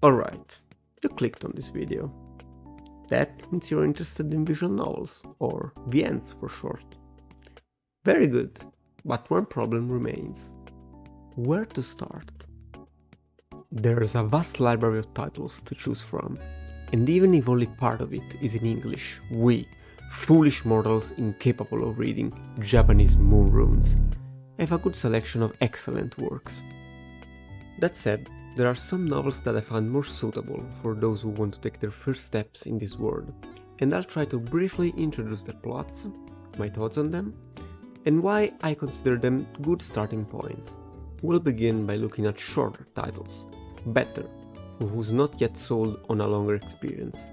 Alright, you clicked on this video. That means you're interested in visual novels, or VNs for short. Very good, but one problem remains. Where to start? There's a vast library of titles to choose from, and even if only part of it is in English, we, foolish mortals incapable of reading Japanese moon runes, have a good selection of excellent works. That said, there are some novels that I found more suitable for those who want to take their first steps in this world, and I'll try to briefly introduce their plots, my thoughts on them, and why I consider them good starting points. We'll begin by looking at shorter titles, better, for who's not yet sold on a longer experience,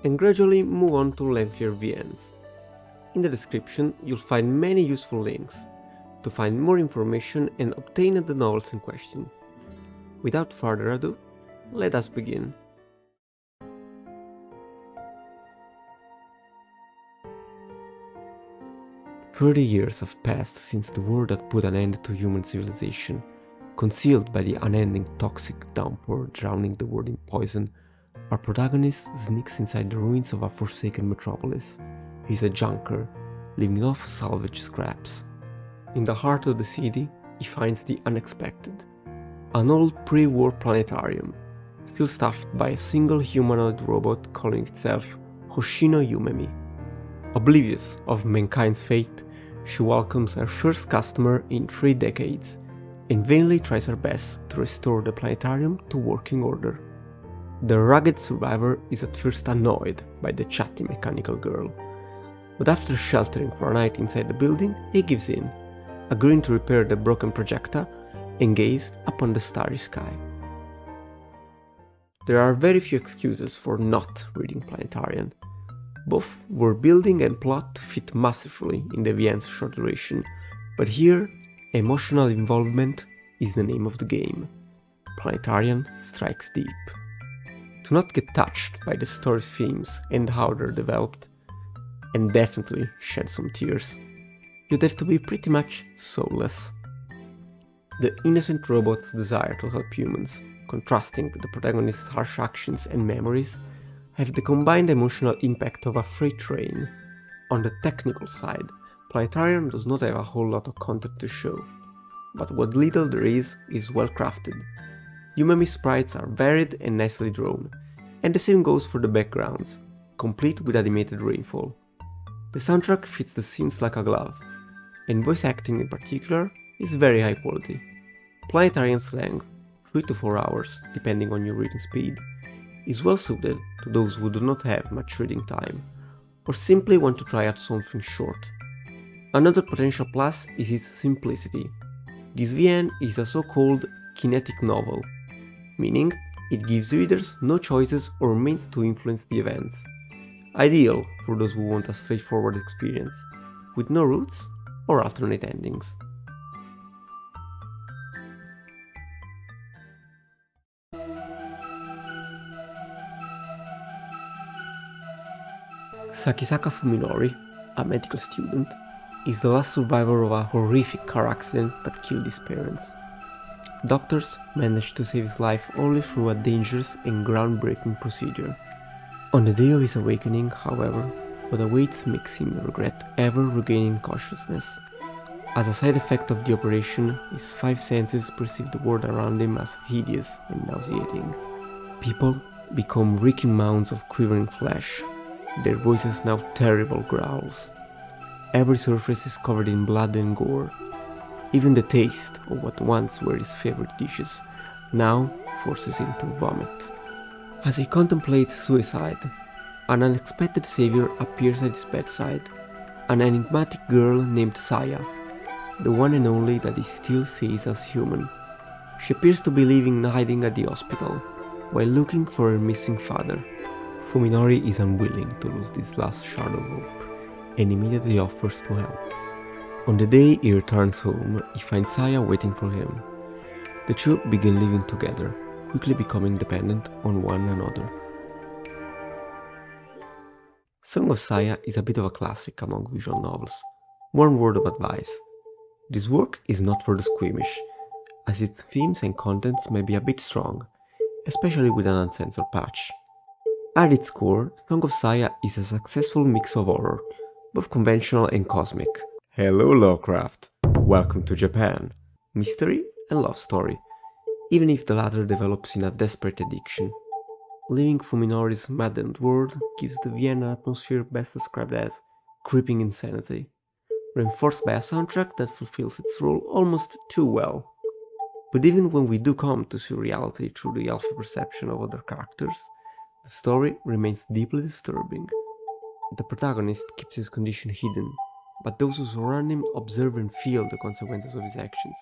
and gradually move on to lengthier VNs. In the description you'll find many useful links to find more information and obtain the novels in question. Without further ado, let us begin. "30 years have passed since the war that put an end to human civilization. Concealed by the unending toxic downpour drowning the world in poison, our protagonist sneaks inside the ruins of a forsaken metropolis. He's a junker, living off salvage scraps. In the heart of the city, he finds the unexpected. An old pre-war planetarium, still staffed by a single humanoid robot calling itself Hoshino Yumemi. Oblivious of mankind's fate, she welcomes her first customer in 3 decades, and vainly tries her best to restore the planetarium to working order. The rugged survivor is at first annoyed by the chatty mechanical girl, but after sheltering for a night inside the building, he gives in, agreeing to repair the broken projector and gaze upon the starry sky. There are very few excuses for not reading Planetarian. Both world building and plot fit masterfully in the VN's short duration, but here, emotional involvement is the name of the game. Planetarian strikes deep. To not get touched by the story's themes and how they're developed, and definitely shed some tears, you'd have to be pretty much soulless. The innocent robot's desire to help humans, contrasting with the protagonist's harsh actions and memories, have the combined emotional impact of a freight train. On the technical side, Planetarian does not have a whole lot of content to show, but what little there is well crafted. Yumemi sprites are varied and nicely drawn, and the same goes for the backgrounds, complete with animated rainfall. The soundtrack fits the scenes like a glove, and voice acting in particular is very high quality. Planetarian's length, 3 to 4 hours, depending on your reading speed, is well suited to those who do not have much reading time, or simply want to try out something short. Another potential plus is its simplicity. This VN is a so-called kinetic novel, meaning it gives readers no choices or means to influence the events. Ideal for those who want a straightforward experience, with no roots or alternate endings. Sakisaka Fuminori, a medical student, is the last survivor of a horrific car accident that killed his parents. Doctors managed to save his life only through a dangerous and groundbreaking procedure. On the day of his awakening, however, what awaits makes him regret ever regaining consciousness. As a side effect of the operation, his 5 senses perceive the world around him as hideous and nauseating. People become reeking mounds of quivering flesh, their voices now terrible growls. Every surface is covered in blood and gore. Even the taste of what once were his favorite dishes now forces him to vomit. As he contemplates suicide, an unexpected savior appears at his bedside, an enigmatic girl named Saya, the one and only that he still sees as human. She appears to be hiding at the hospital, while looking for her missing father. Fuminori is unwilling to lose this last shard of hope, and immediately offers to help. On the day he returns home, he finds Saya waiting for him. The two begin living together, quickly becoming dependent on one another. Song of Saya is a bit of a classic among visual novels. One word of advice: this work is not for the squeamish, as its themes and contents may be a bit strong, especially with an uncensored patch. At its core, Song of Saya is a successful mix of horror, both conventional and cosmic. Hello Lovecraft! Welcome to Japan! Mystery and love story, even if the latter develops in a desperate addiction. Living Fuminori's maddened world gives the Vienna atmosphere best described as creeping insanity, reinforced by a soundtrack that fulfills its role almost too well. But even when we do come to see reality through the alpha perception of other characters, the story remains deeply disturbing. The protagonist keeps his condition hidden, but those who surround him observe and feel the consequences of his actions.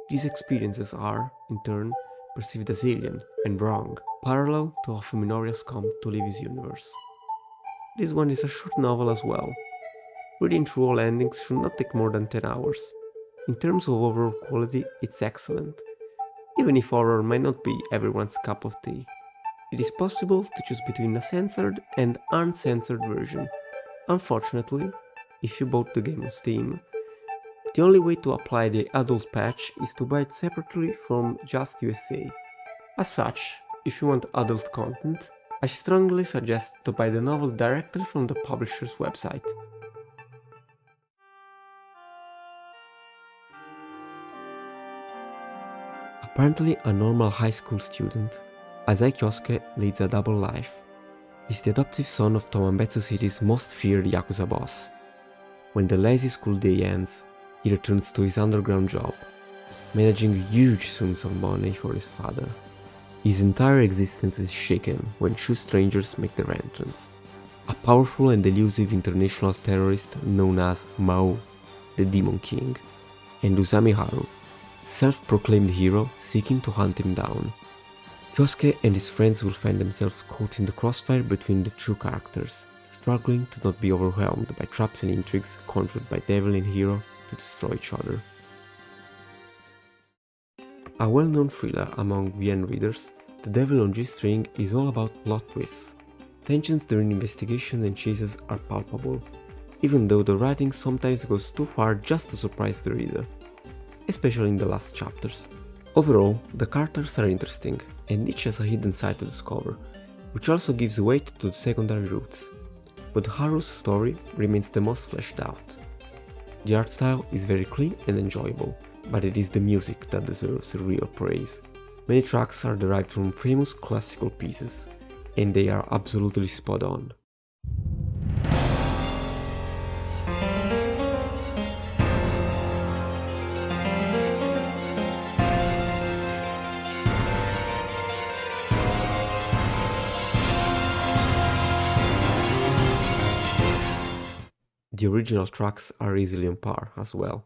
These experiences are, in turn, perceived as alien and wrong, parallel to how Fuminori's come to live his universe. This one is a short novel as well. Reading through all endings should not take more than 10 hours. In terms of overall quality, it's excellent, even if horror might not be everyone's cup of tea. It is possible to choose between a censored and uncensored version. Unfortunately, if you bought the game on Steam, the only way to apply the adult patch is to buy it separately from JAST USA. As such, if you want adult content, I strongly suggest to buy the novel directly from the publisher's website. Apparently a normal high school student, Asai Kyosuke leads a double life. He's the adoptive son of Tomambetsu City's most feared Yakuza boss. When the lazy school day ends, he returns to his underground job, managing huge sums of money for his father. His entire existence is shaken when two strangers make their entrance. A powerful and elusive international terrorist known as Maou, the Demon King, and Usami Haru, self-proclaimed hero seeking to hunt him down. Kyosuke and his friends will find themselves caught in the crossfire between the two characters, struggling to not be overwhelmed by traps and intrigues conjured by devil and hero to destroy each other. A well-known thriller among VN readers, The Devil on G-String is all about plot twists. Tensions during investigations and chases are palpable, even though the writing sometimes goes too far just to surprise the reader, especially in the last chapters. Overall, the characters are interesting, and each has a hidden side to discover, which also gives weight to the secondary roots. But Haru's story remains the most fleshed out. The art style is very clean and enjoyable, but it is the music that deserves real praise. Many tracks are derived from famous classical pieces, and they are absolutely spot on. The original tracks are easily on par as well.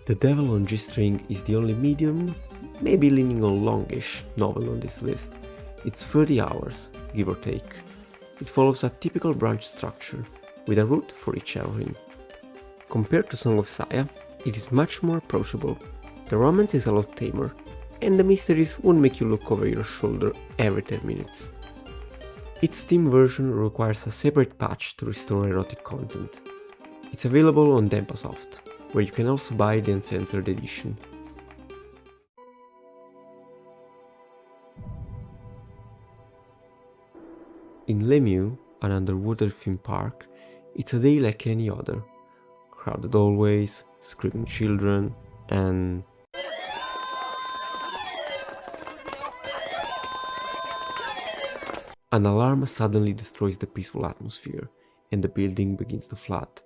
The Devil on G-String is the only medium, maybe leaning on longish, novel on this list. It's 30 hours, give or take. It follows a typical branch structure, with a route for each heroine. Compared to Song of Saya, it is much more approachable. The romance is a lot tamer, and the mysteries won't make you look over your shoulder every 10 minutes. Its Steam version requires a separate patch to restore erotic content. It's available on Denpasoft, where you can also buy the Uncensored edition. In Lemieux, an underwater theme park, it's a day like any other. Crowded hallways, screaming children, and an alarm suddenly destroys the peaceful atmosphere, and the building begins to flood.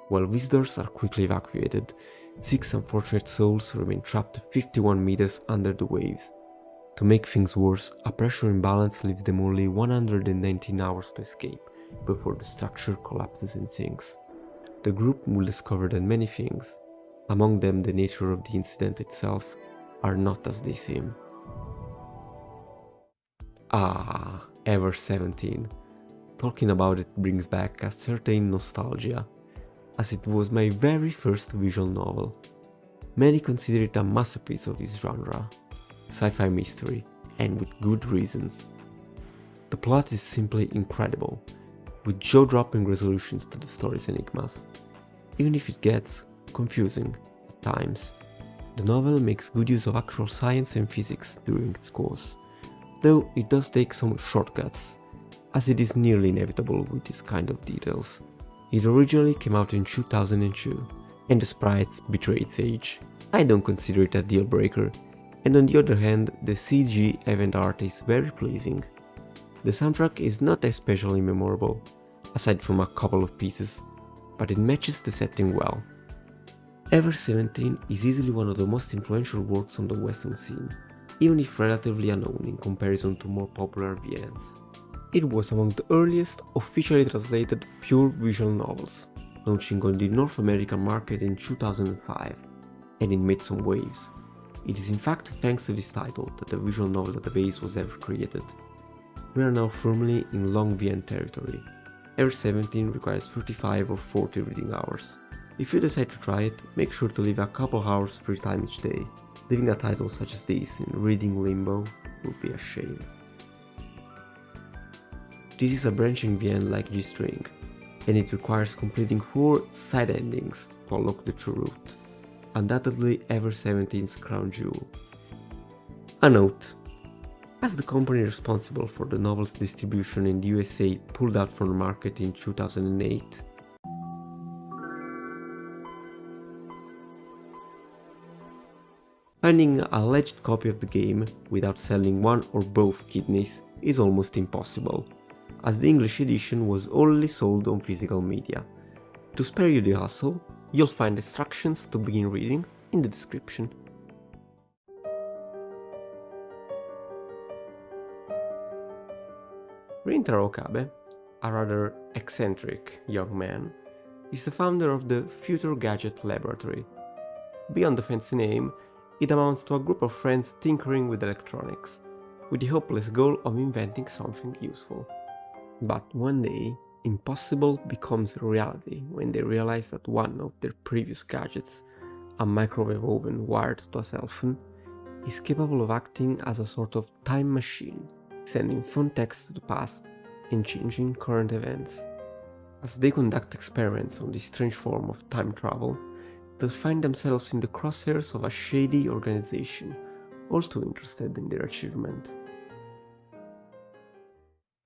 While visitors are quickly evacuated, 6 unfortunate souls remain trapped 51 meters under the waves. To make things worse, a pressure imbalance leaves them only 119 hours to escape before the structure collapses and sinks. The group will discover that many things, among them the nature of the incident itself, are not as they seem. Ah, ever 17. Talking about it brings back a certain nostalgia. as it was my very first visual novel. Many consider it a masterpiece of this genre, sci-fi mystery, and with good reasons. The plot is simply incredible, with jaw-dropping resolutions to the story's enigmas, even if it gets confusing at times. The novel makes good use of actual science and physics during its course, though it does take some shortcuts, as it is nearly inevitable with this kind of details. It originally came out in 2002, and the sprites betray its age. I don't consider it a deal breaker, and on the other hand, the CG event art is very pleasing. The soundtrack is not especially memorable, aside from a couple of pieces, but it matches the setting well. Ever 17 is easily one of the most influential works on the Western scene, even if relatively unknown in comparison to more popular VNs. It was among the earliest officially translated pure visual novels, launching on the North American market in 2005, and it made some waves. It is in fact thanks to this title that the visual novel database was ever created. We are now firmly in long VN territory. Ever 17 requires 35 or 40 reading hours. If you decide to try it, make sure to leave a couple hours free time each day. Leaving a title such as this in reading limbo would be a shame. This is a branching VN like G-string, and it requires completing 4 side endings to unlock the true route. Undoubtedly Ever 17's crown jewel. A note: as the company responsible for the novel's distribution in the USA pulled out from the market in 2008, finding an alleged copy of the game without selling one or both kidneys is almost impossible, as the English edition was only sold on physical media. To spare you the hassle, you'll find instructions to begin reading in the description. Rintaro Okabe, a rather eccentric young man, is the founder of the Future Gadget Laboratory. Beyond the fancy name, it amounts to a group of friends tinkering with electronics, with the hopeless goal of inventing something useful. But one day, impossible becomes reality when they realize that one of their previous gadgets, a microwave oven wired to a cell phone, is capable of acting as a sort of time machine, sending phone texts to the past and changing current events. As they conduct experiments on this strange form of time travel, they'll find themselves in the crosshairs of a shady organization, all too interested in their achievement.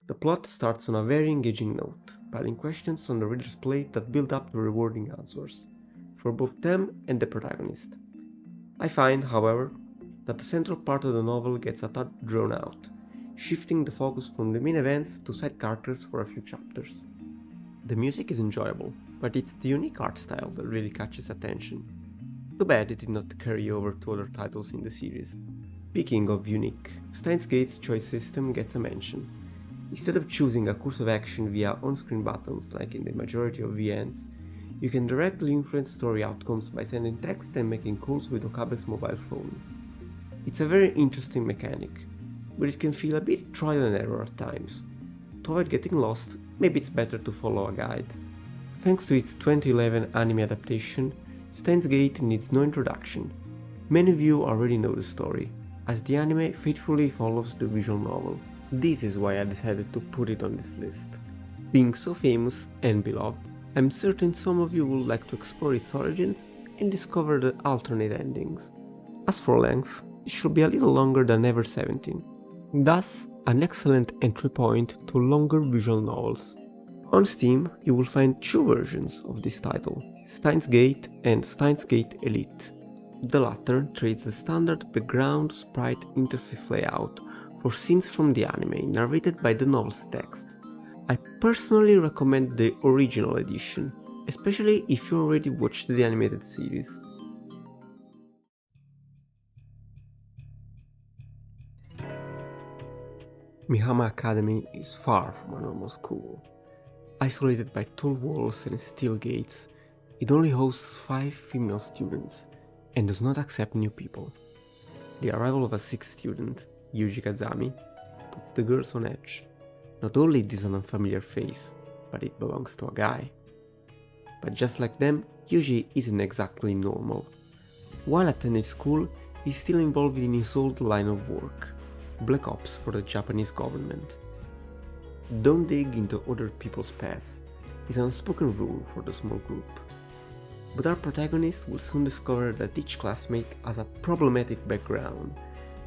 The plot starts on a very engaging note, piling questions on the reader's plate that build up to rewarding answers, for both them and the protagonist. I find, however, that the central part of the novel gets a tad drawn out, shifting the focus from the main events to side characters for a few chapters. The music is enjoyable, but it's the unique art style that really catches attention. Too bad it did not carry over to other titles in the series. Speaking of unique, Steins Gate's choice system gets a mention. Instead of choosing a course of action via on-screen buttons like in the majority of VNs, you can directly influence story outcomes by sending text and making calls with Okabe's mobile phone. It's a very interesting mechanic, but it can feel a bit trial and error at times. To avoid getting lost, maybe it's better to follow a guide. Thanks to its 2011 anime adaptation, Steins Gate needs no introduction. Many of you already know the story, as the anime faithfully follows the visual novel. This is why I decided to put it on this list. Being so famous and beloved, I'm certain some of you would like to explore its origins and discover the alternate endings. As for length, it should be a little longer than Ever 17. Thus, an excellent entry point to longer visual novels. On Steam, you will find 2 versions of this title, Steins Gate and Steins Gate Elite. The latter trades the standard background sprite interface layout for scenes from the anime narrated by the novel's text. I personally recommend the original edition, especially if you already watched the animated series. Mihama Academy is far from a normal school. Isolated by tall walls and steel gates, it only hosts 5 female students and does not accept new people. The arrival of a 6th student, Yuji Kazami, puts the girls on edge. Not only is this an unfamiliar face, but it belongs to a guy. but just like them, Yuji isn't exactly normal. While attending school, he's still involved in his old line of work, Black Ops for the Japanese government. Don't dig into other people's past is an unspoken rule for the small group. But our protagonist will soon discover that each classmate has a problematic background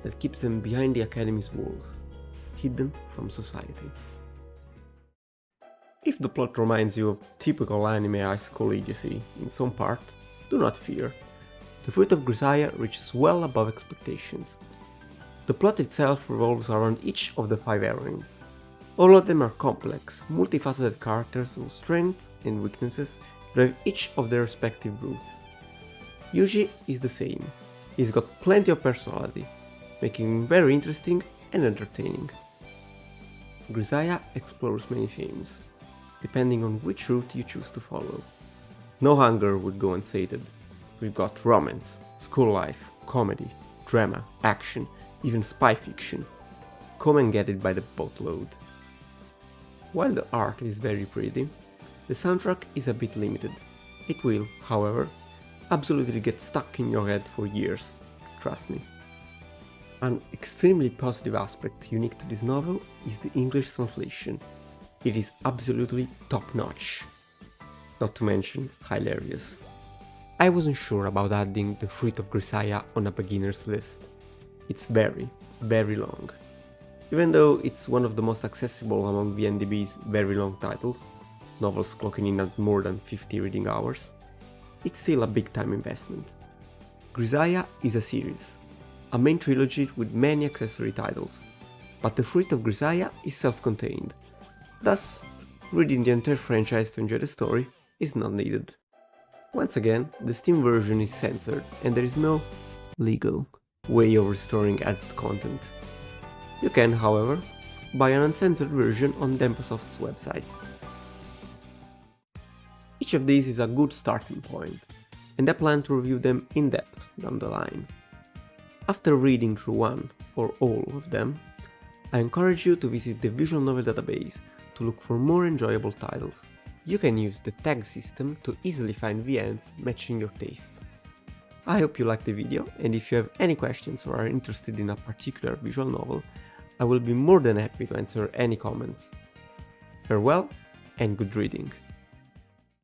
that keeps them behind the academy's walls, hidden from society. If the plot reminds you of typical anime high school idiocy in some part, do not fear. The Fruit of Grisaia reaches well above expectations. The plot itself revolves around each of the 5 heroines. All of them are complex, multifaceted characters whose strengths and weaknesses drive each of their respective routes. Yuji is the same. He's got plenty of personality, making him very interesting and entertaining. Grisaia explores many themes, depending on which route you choose to follow. No hunger would go unsated. We've got romance, school life, comedy, drama, action, even spy fiction. Come and get it by the boatload. While the art is very pretty, the soundtrack is a bit limited. It will, however, absolutely get stuck in your head for years, trust me. An extremely positive aspect unique to this novel is the English translation. It is absolutely top-notch. Not to mention hilarious. I wasn't sure about adding The Fruit of Grisaia on a beginner's list. It's very, very long. Even though it's one of the most accessible among VNDB's very long titles, novels clocking in at more than 50 reading hours, it's still a big time investment. Grisaia is a series, a main trilogy with many accessory titles, but The Fruit of Grisaia is self-contained, thus reading the entire franchise to enjoy the story is not needed. Once again, the Steam version is censored and there is no legal way of restoring adult content. You can, however, buy an uncensored version on Denpasoft's website. Each of these is a good starting point, and I plan to review them in depth down the line. After reading through one or all of them, I encourage you to visit the Visual Novel database to look for more enjoyable titles. You can use the tag system to easily find VNs matching your tastes. I hope you liked the video, and if you have any questions or are interested in a particular visual novel, I will be more than happy to answer any comments. Farewell and good reading!